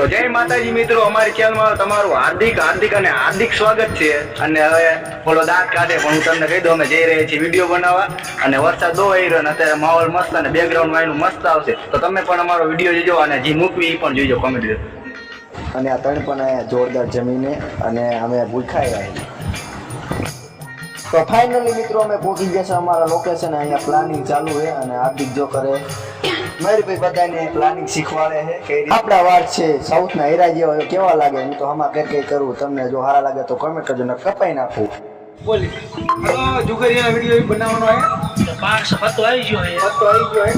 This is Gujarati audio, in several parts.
તો જય માતાજી મિત્રો, અમારી ચેનલમાં તમારું હાર્દિક અને હાર્દિક સ્વાગત છે. અને હવે બોલો દાંત કાઢે પણ હું તમને કહી દઉં, અમે જઈ રહ્યા છીએ વિડીયો બનાવવા. અને વરસાદ બહુ આવી રહ્યો ને અત્યારે માહોલ મસ્ત અને બેકગ્રાઉન્ડમાં એનું મસ્ત આવશે. તો તમે પણ અમારો વિડીયો જોજો અને જે મૂકવી એ પણ જોજો કોમેડી. અને આ ત્રણ પણ જોરદાર જમીને અને અમે ભૂખાઈ તો ફાઇનલી મિત્રો અમે પહોંચી ગયા છે અમારા લોકેશન. અહીંયા પ્લાનિંગ ચાલુ છે અને હાર્દિક જો કરે મયુરભાઈ બધાને પ્લાનિંગ શીખવાડે છે. આપણા વાત છે સાઉથના હીરા જેવા કેવા લાગે, હું તો આમાં કઈ કરું. તમને જો સારા લાગે તો કમેન્ટ કરજો ને કપાઈ નાખું. બોલી હલો જુગરિયાનો વિડિયો બનાવવાનો છે. 500 પત્તો આવી ગયો છે. પત્તો આવી ગયો છે.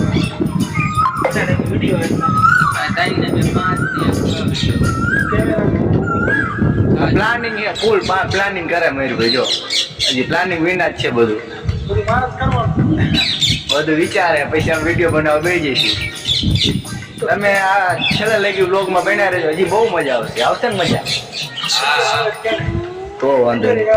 ચાલે વિડિયો છે. ટાઈમ ને 5 પ્લાનિંગ છે, ફૂલ પ્લાનિંગ કરે મયુરભાઈ. જો હજી પ્લાનિંગ વિના જ છે બધું માણસ કરવાનું બધું વિચારે પછી અમે વિડીયો બનાવવા બેસી જઈશું. તમે આ છેલ્લે લગી વ્લોગમાં બન્યા રહેજો, હજી બહુ મજા આવશે ને મજા તો વાંધો નહીં.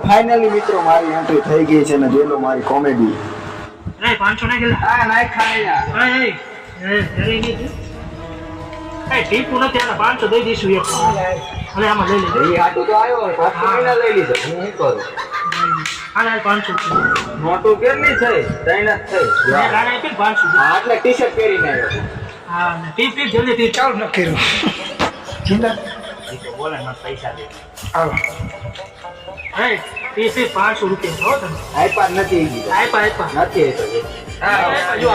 ફાઇનલી મિત્રો મારી એન્ટ્રી થઈ ગઈ છે ને જોઈ મારી કોમેડી. 500 ના ગેલા આ નાઈ ખાયા ટીપુ નથી આને 500 દઈ દઈશું એક. અને આમાં લઈ લેજો. એ આટલું તો આવ્યો હોય 500 લઈ લીધો. હું શું કરું? આના 500 મોટું કેટલી થઈ? 3 જ થઈ. આના આપી 500. હા એટલે ટી શર્ટ પહેરીને આવ્યો. હા ને ટીપ જલ્દી ટીપ ચાલુ ન કર્યું. ચિંતા એ તો બોલે મને પૈસા દે. આવો હે ટીપ 500 રૂપિયા હો તમે. આઈપા નથી ઈ. આઈપા નથી એ તો. હા જો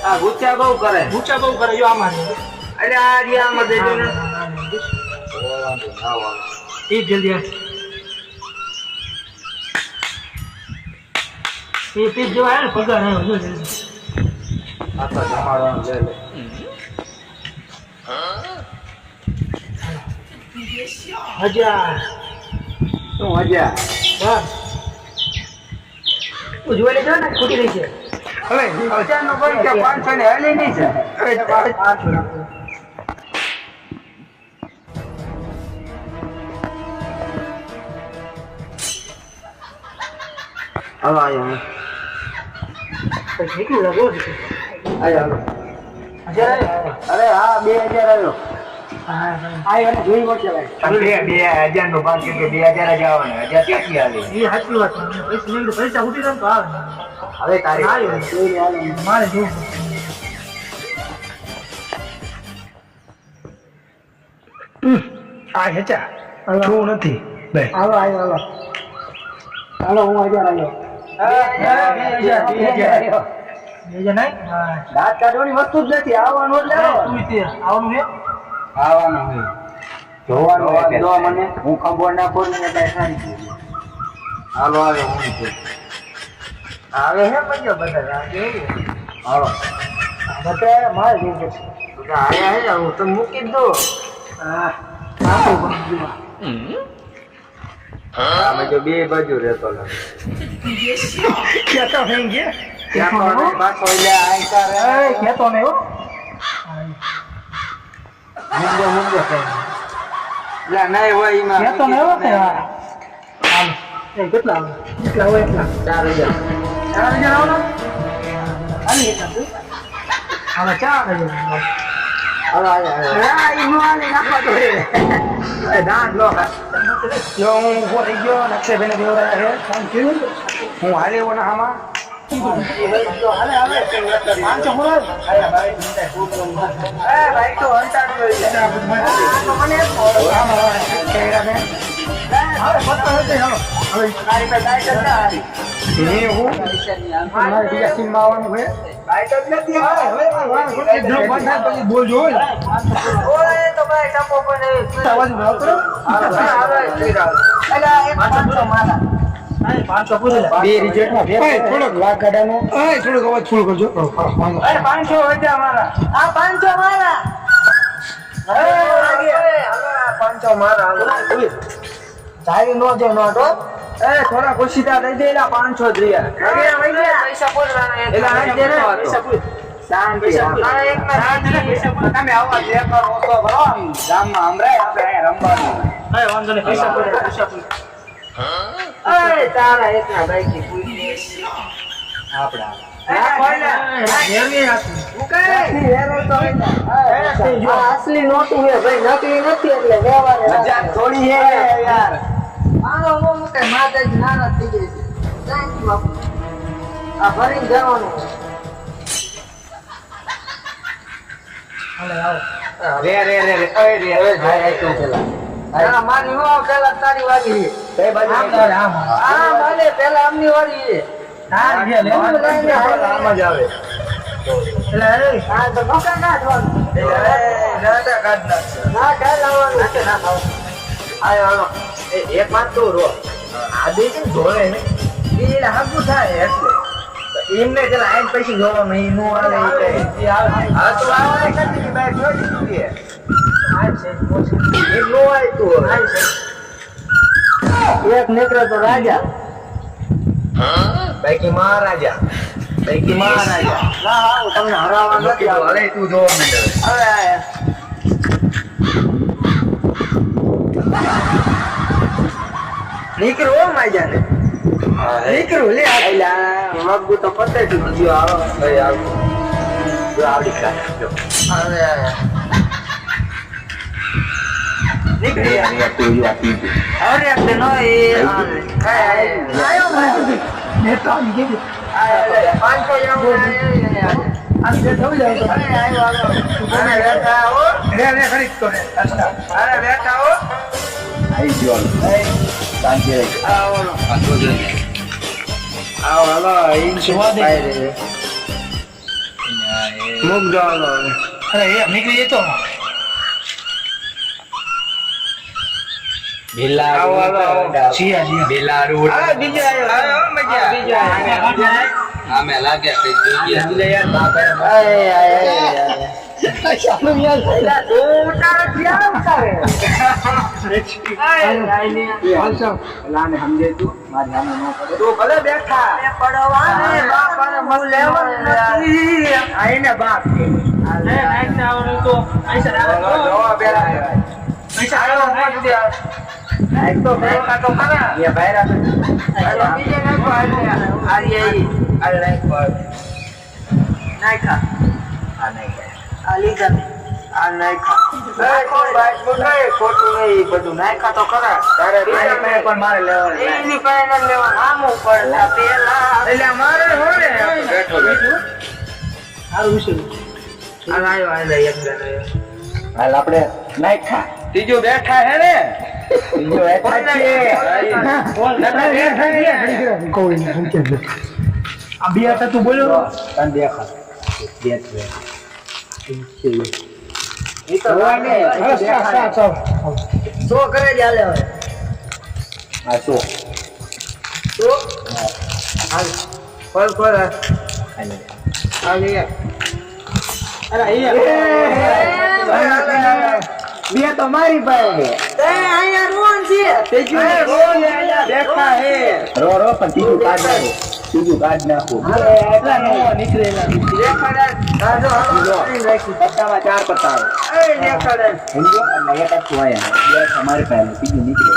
આ ગુચ્ચા બહુ કરે. ઊંચા બહુ કરે જો આમાં અરે આ જે આમાં દેજો ને. ટીપ જલ્દી આ ટીપ જો આયા ને પગાર આવ્યો જો જલ્દી. આ તો જમાડવાનું લે લે. હજાર શું હજાર? બસ તું જોઈ લેજો ને ખોટી રહી છે. હવે 1000 નો પૈસા 500 ને હાલી નહીં છે. 500 રાખો. હાલો આયો. કેટલું લાગો છે? આયો. 1000 આવ્યો. અરે હા 2000 આવ્યો. હા આ એને જોઈ વચ્ચે ભાઈ. 2000 નો 500 કે 2000 જ આવવાના. 1000 ક્યાંથી આવી? એ સાચી વાત છે. પૈસા ઉઠી જાય તો આવે. હવે તારી મારે જોવું આ હેચા શું નથી ભાઈ. હાલો હાલો હાલો હું 1000 આવ્યો. દાંત કાઢવાની વસ્તુ જ નથી. આવવાનું એટલે આવવાનું છે. આવવાનું હોય જોવાનું જો મને હું ખબર ના પડે ને એટલે સારી છે. હાલો આવે હું આવે હે મજો બધા હાલો બધા મારે જોવું છે. આયા હે હું તો મૂકી જ દો. હા આખો બંધ અમે જો બે બાજુ રહેતો લાગે. કેતો થઈ ગયા. ત્યાં તો પાછો એટલે આયતા રહે. કેતો નહીં હો. મુંજો કે લા નહીં હોય ઈમાં કેતો નહીં હો કે હાલ એ કેટલા આવે? કેટલા હોય એટલા 4000 આવો આલી એટલા આમાં 4000 હાલો આયા હા ઈનો આલી નાખવા તો એ દાંત લો જો હું ઉભો થઈ ગયો નક્ષે બેને દેવરા હે કામ કર્યું હું હાલે એવો ના આમાં હાલે હાલે 500 બોલો આયા ભાઈ ચિંતા ખૂબ એ ભાઈ તો અંતાડો મને આમાં કેરા ને હવે પત્તો હતે હાલો હવે તારી પાસે ડાયટ કરતા હારી ને હું મારે બીજા સીમ આવવાનું છે ડાયટ જ નથી હવે જો બંધા પછી બોલજો ઓય તો ભાઈ ટપો પણ અવાજ ન કરો આવે એલા એ 500 મારા 500 પૂરી લે બે રિજેક્ટ માં બે થોડોક લાગ ગાડાનો થોડોક અવાજ ફૂલ કરજો 500 વધ્યા મારા આ 500 મારા અરે 500 મારા તારી નો જો નોટ એ થોડા ખુશીતા દઈ દે એલા 500 દ્રિયા પૈસા બોલવાના એલા આજ દે પૈસા બોલ શાંતિ તમે આવા જે કરો તો ભરો ગામમાં હમરાય આપણે અહીંયા રમવાનું એ વાંધો નહીં પૈસા બોલ એ તારા એકના બાઈકી પૂરી આપડા અસલી નોટું હે ભાઈ નકલી નથી એટલે વ્યવહાર થોડી હે યાર મારો મોમ કે માતાજી નાના થઈ જાય છે જાઈ બાપુ આ ભરીને જવાનું હાલે આવો રે ભાઈ તું પેલા ના મારી હો પેલા તારી વાળી છે તે બાજુ આ માલે પેલા આમની વાળી છે તાર જે લે આમ જ આવે એટલે આ તો નોકા ના જવાનું નાટા કાઢ ના કાઢ લાવવાનું ના ખાવ આયો હાલો એક વાત તો રો આ દેખી જોડે ને એ હાગુ થાય એટલે એમને કે આઈન પૈસા જોવા નહીં નો આવે એ આ તો આવે કદી બાઈક જોઈ દીધી આ છે એ નો આય તો આ છે એક નીકળે તો રાજા બાઈકી મહારાજા ના આવું તમને હરાવવા નથી અરે તું જોવા માંડે હવે નીકળો માજા ને નીકળો લે આલા મગુ તો પતે જ ગયો આવો ભાઈ આવો જો આવડી કાઢ જો હવે નીકળી યાર તું જો આપી દે અરે તે નો એ આયો મે તો આવી ગઈ આયો 500 યાર આમ જે થવું જાય તો આયો આવો અરે બેઠા હો રે ખરીદ તો રે અરે બેઠા હો આઈ ગયો શાંતિ રહે આવો હાલો ઈન સુવા દે રે મુક જાવ અરે એ નીકળી જતો બિલાડુ જીયા બિલાડુ આ બીજો આયો મજા બીજો આમે લાગે કે જોઈએ યાર બાપા આય ચાલો યાર તું તારા ક્યાં કરે આય આય ને હાલસો લાને સમજે તું મારી સામે ન પડે તું ભલે બેઠા મે પડવાને બાપાને મન લેવાનું નથી આઈને બાપ કે અરે નાઈટ આવવાનું તો પૈસા જોવા બેરા પૈસા આવો મત દે નાઈટ તો બેઠા તો ખરા એ બહાર આ બીજે નાખો આરી આ નાઈટ પર નાઈખા આ નાઈખા આ લીધા આ નાઈખા કોઈ બાઈક બોલાય ખોટું નહીં બધું નાઈખા તો ખરા તારે બાઈક પણ મારે લેવાનું એની પાસે લેવાનું આમ ઉપર પેલા એટલે મારે હોને બેઠો હારું છે આ આયો આ એક જણ હાલ આપણે નાઈખા ત્રીજો બેઠા હે ને ત્રીજો બેઠા છે બોલ નતા બેઠા છે કોઈ નહીં સમજે આ બે હતા તું બોલ્યો તને દેખા બેઠ રે ઈ તો વાને સો કરે જ હાલે હવે આ સો હાલ કોલ કોલ હાલ યાર અરે અહીંયા બે તો મારી પાસે તે અહીંયા રોન છે તેજુ રોન અહીંયા દેખા હે રો રો પણ તીજું કાઢ નાખો અરે એટલા નો નીકળેલા દેખાડે કાઢો રાખી પત્તામાં 4 પત્તા આવે એ દેખાડે સમજો અને એક જ આયા બે તમારી પાસે તીજું નીકળે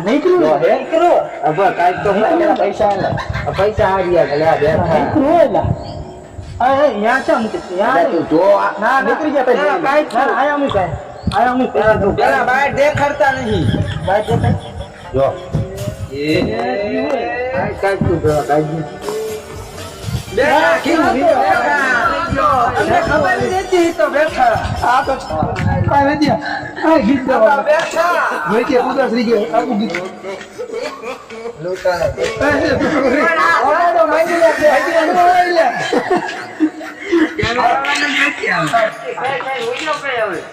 નીકળો હવે કાઈ તો પૈસા આવ્યા લે બેઠા નીકળો એલા અરે યા ચા મૂકે યા તું જો ના નીકળી જા પેલા કાઈ ના આયા મૂકે આયા મૂકે પેલા બહાર દેખાડતા નહીં બહાર દેખાડ જો એ કાઈ તું જો કાઈ બેઠા કેવું બેઠા જો અમને ખબર નથી તો બેઠા આ તો કાઈ નથી આ ગીત ગાવા બેઠા જોઈ કે ઉદાસ રહી ગયો આખું ગીત લોટાના ઓલા તો માંગી લે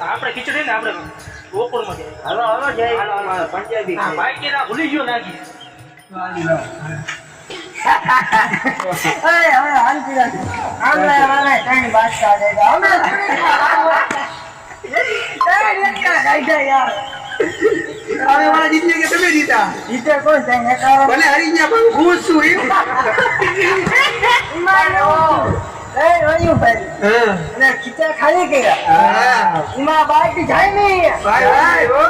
આપણે ખીચડી ને આપણે બપોરમાં હાલો હાલો જય પંજાબી ભાઈ કે ના ભૂલી ગયો નાખી અરે હવે હાલ પીડા આમલા વાલા ટાઈમ બાદશાહ દેગા અમે હવે વાળા જીતી કે તમે જીતા જીતે કોઈ જાય ને કારણ ભલે હરી ગયા પણ હું ખુશ છું એ રહ્યું ભાઈ હા અને ખીચા ખાલી કર્યા હા એમાં બાકી જાય નહીં ભાઈ ભાઈ હો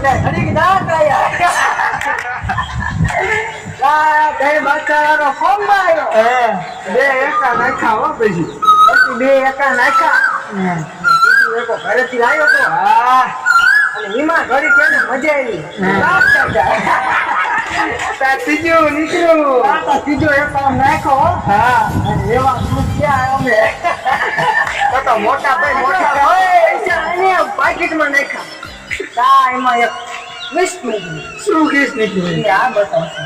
ઘડીક દાંત આયા ઘરે બાદશાહનો ફોર્મમાં આવ્યો હા બે એકા નાખ્યા હો પછી પછી બે એકા નાખ્યા બીજું એકો ઘરેથી લાવ્યો તો હા અને એમાં ઘડી છે ને મજા આવી દાંત કાઢ્યા. ત્રીજું નીકળ્યું આ ત્રીજો એકો નાખ્યો હા અને એવા ખુશ થયા અમે તો મોટા ભાઈ મોટા પૈસા એને પાકીટમાં નાખ્યા તા એમાં એક વીસ નીકળી શું કેસ નીકળ્યું આ બતાવશે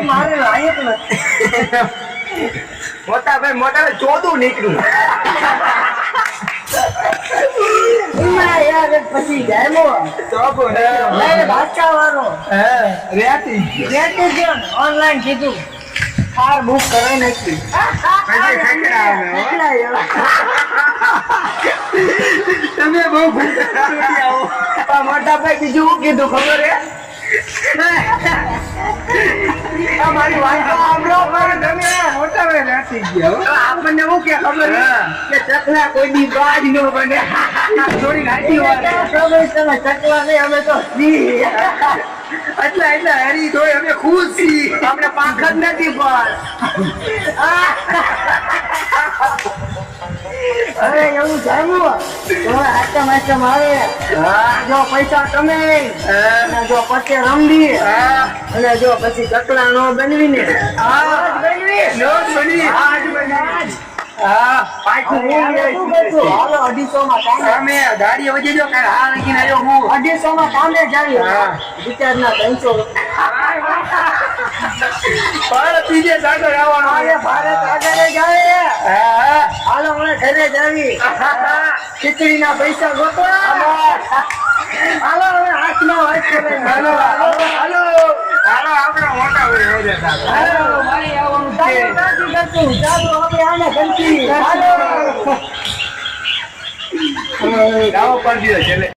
મારે લાયક નથી મોટા ભાઈ મોટા ભાઈ 14 નીકળ્યું એમાં યાર એક પછી જામ્યો લઈને બાદશાહ વાળો રેતી ઓનલાઈન કીધું કાર બુક કરાવી નાખી પછી ખેકડા આવે હો. કેટલા એવા? તમે બહુ આવો મોટા ભાઈ બીજું શું કીધું ખબર હે મારી વાત સાંભળો પણ તમે મોટા ભાઈ નાસી ગયા હો. આપણને શું કે ખબર હે? હા. કે ચકલા કોઈ દી બાજ નો બને થોડી નાખી વાત તમે ચકલા નહીં અમે તો જી એટલે હરી તોય અમે ખુશ છીએ આપણે પાંખ જ નથી પણ અરે એવું જામ્યું હવે આટમ આવે જો પૈસા કમે અને જો પછી રમવી અને જો પછી ચકલા નો બનવી ને નોટ બની પાછું શું કરશું? હાલો 250 માં કામે અમે ગાડી વજે જો કાલ હા લખીને આવ્યો હું 250 માં કામે જાવી હા. રિચાર્જ ના 300 પણ બીજે સાગર આવવાનો અરે ભારત આગળ જાય હા હાલો મને ઘરે જાવી ખીચડી ના પૈસા ગોતો હાલો હવે હાથમાં વાત કરે હાલો હાલો હાલો હાલો આપણે મોટા ભાઈ હો જતા હાલો મારી આવવાનું છે ચાલો કરતું ચાલો હવે આને ગમતી હાલો રાવો પર દીધો છેલ્લે